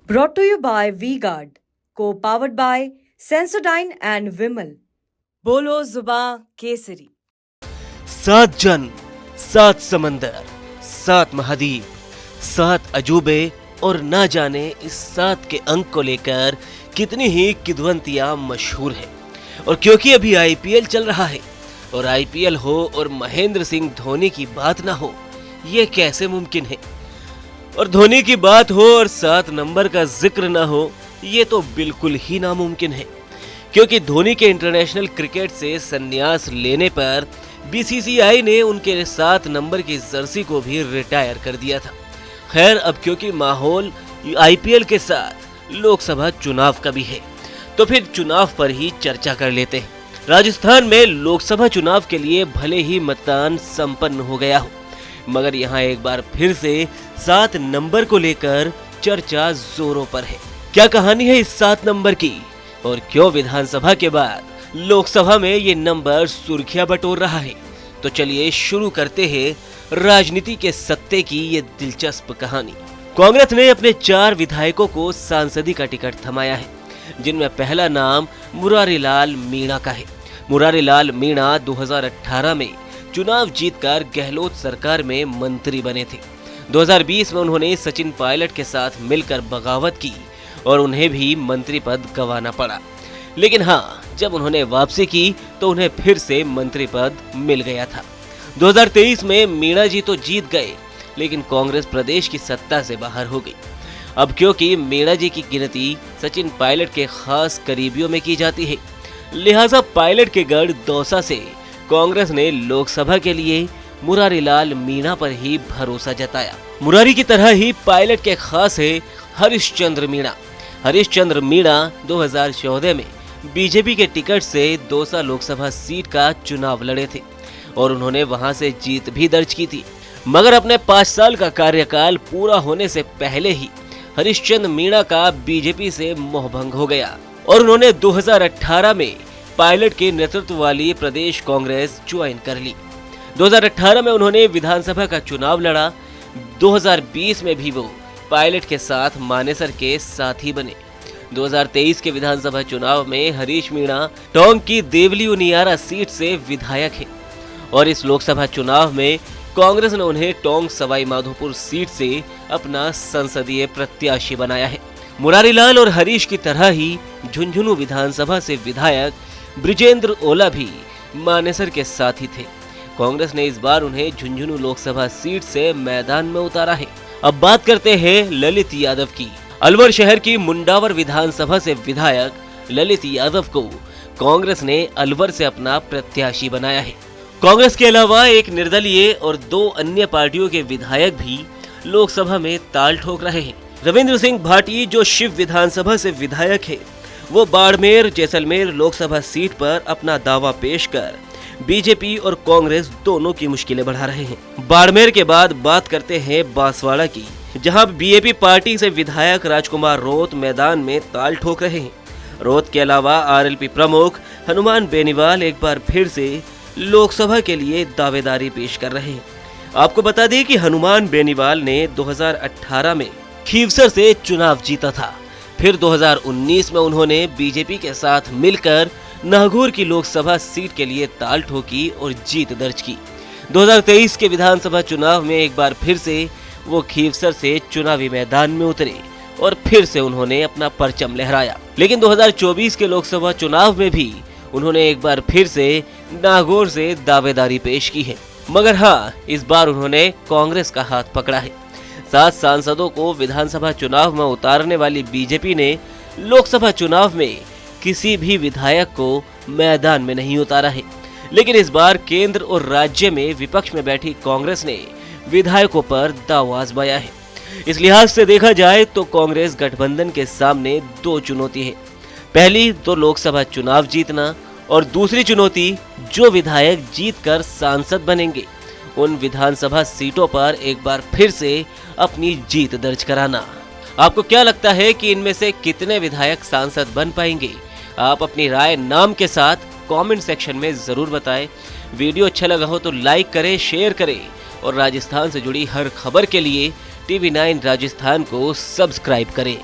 Brought to you by V-Guard, co-powered by Sensodyne and Vimal. बोलो जुबां केसरी। 7 जन, 7 समंदर, 7 महाद्वीप, 7 अजूबे और ना जाने इस 7 के अंक को लेकर कितनी ही किद्वंतियां मशहूर हैं। और क्योंकि अभी आईपीएल चल रहा है और आईपीएल हो और महेंद्र सिंह धोनी की बात ना हो, ये कैसे मुमकिन है। और धोनी की बात हो और 7 नंबर का जिक्र ना हो, ये तो बिल्कुल ही नामुमकिन है। क्योंकि धोनी के इंटरनेशनल क्रिकेट से संन्यास लेने पर बीसीसीआई ने उनके 7 नंबर की जर्सी को भी रिटायर कर दिया था। खैर, अब क्योंकि माहौल आईपीएल के साथ लोकसभा चुनाव का भी है, तो फिर चुनाव पर ही चर्चा कर लेते हैं। राजस्थान में लोकसभा चुनाव के लिए भले ही मतदान संपन्न हो गया हो, मगर यहाँ एक बार फिर से 7 नंबर को लेकर चर्चा जोरों पर है। क्या कहानी है इस 7 नंबर की और क्यों विधानसभा के बाद लोकसभा में ये नंबर सुर्खियां बटोर रहा है? तो चलिए शुरू करते हैं राजनीति के सत्ते की ये दिलचस्प कहानी। कांग्रेस ने अपने 4 विधायकों को सांसदी का टिकट थमाया है, जिनमें पहला नाम मुरारीलाल मीणा का है। मुरारीलाल मीणा 2018 में चुनाव जीतकर गहलोत सरकार में मंत्री बने थे। 2020 में उन्होंने सचिन पायलट के साथ मिलकर बगावत की और उन्हें भी मंत्री पद गंवाना पड़ा। लेकिन हाँ, जब उन्होंने वापसी की तो उन्हें फिर से मंत्री पद मिल गया था। 2023 में मीणा जी तो जीत गए, लेकिन कांग्रेस प्रदेश की सत्ता से बाहर हो गई। अब क्योंकि मीणा जी की गिनती सचिन पायलट के खास करीबियों में की जाती है, लिहाजा पायलट के गढ़ दौसा से कांग्रेस ने लोकसभा के लिए मुरारीलाल मीणा पर ही भरोसा जताया। मुरारी की तरह ही पायलट के खास है हरिश्चंद्र मीणा। हरिश्चंद्र मीणा 2014 में बीजेपी के टिकट से दौसा लोकसभा सीट का चुनाव लड़े थे और उन्होंने वहां से जीत भी दर्ज की थी। मगर अपने 5 साल का कार्यकाल पूरा होने से पहले ही हरिश्चंद्र मीणा का बीजेपी से मोहभंग हो गया और उन्होंने 2018 में पायलट के नेतृत्व वाली प्रदेश कांग्रेस ज्वाइन कर ली। 2018 में उन्होंने विधानसभा का चुनाव लड़ा। 2020 में भी वो पायलट के साथ मानेसर के साथी बने। 2023 के विधानसभा चुनाव में हरीश मीणा टोंक की देवली उनियारा सीट से विधायक हैं और इस लोकसभा चुनाव में कांग्रेस ने उन्हें टोंक सवाई माधोपुर सीट से अपना संसदीय प्रत्याशी बनाया है। मुरारीलाल और हरीश की तरह ही झुंझुनू विधानसभा से विधायक ब्रिजेंद्र ओला भी मानेसर के साथी थे। कांग्रेस ने इस बार उन्हें झुंझुनू लोकसभा सीट से मैदान में उतारा है। अब बात करते हैं ललित यादव की। अलवर शहर की मुंडावर विधानसभा से विधायक ललित यादव को कांग्रेस ने अलवर से अपना प्रत्याशी बनाया है। कांग्रेस के अलावा एक निर्दलीय और 2 अन्य पार्टियों के विधायक भी लोकसभा में ताल ठोक रहे हैं। रविंद्र सिंह भाटी जो शिव विधानसभा से विधायक है, वो बाड़मेर जैसलमेर लोकसभा सीट पर अपना दावा पेश कर बीजेपी और कांग्रेस दोनों की मुश्किलें बढ़ा रहे हैं। बाड़मेर के बाद बात करते हैं बांसवाड़ा की, जहां बीएपी पार्टी से विधायक राजकुमार रोत मैदान में ताल ठोक रहे हैं। रोत के अलावा आरएलपी प्रमुख हनुमान बेनीवाल एक बार फिर से लोकसभा के लिए दावेदारी पेश कर रहे हैं। आपको बता दें कि हनुमान बेनीवाल ने 2018 में खीवसर से चुनाव जीता था। फिर 2019 में उन्होंने बीजेपी के साथ मिलकर नागौर की लोकसभा सीट के लिए ताल ठोकी और जीत दर्ज की। 2023 के विधानसभा चुनाव में एक बार फिर से वो खीवसर से चुनावी मैदान में उतरे और फिर से उन्होंने अपना परचम लहराया। लेकिन 2024 के लोकसभा चुनाव में भी उन्होंने एक बार फिर से नागौर से दावेदारी पेश की है, मगर हाँ, इस बार उन्होंने कांग्रेस का हाथ पकड़ा है। 7 सांसदों को विधानसभा चुनाव में उतारने वाली बीजेपी ने लोकसभा चुनाव में किसी भी विधायक को मैदान में नहीं उतारा है। लेकिन इस बार केंद्र और राज्य में विपक्ष में बैठी कांग्रेस ने विधायकों पर दाव आजमाया है। इस लिहाज से देखा जाए तो कांग्रेस गठबंधन के सामने 2 चुनौती है। पहली तो लोकसभा चुनाव जीतना और दूसरी चुनौती जो विधायक जीतकर सांसद बनेंगे उन विधानसभा सीटों पर एक बार फिर से अपनी जीत दर्ज कराना। आपको क्या लगता है कि इनमें से कितने विधायक सांसद बन पाएंगे? आप अपनी राय नाम के साथ कमेंट सेक्शन में जरूर बताएं। वीडियो अच्छा लगा हो तो लाइक करें, शेयर करें और राजस्थान से जुड़ी हर खबर के लिए TV9 राजस्थान को सब्सक्राइब करें।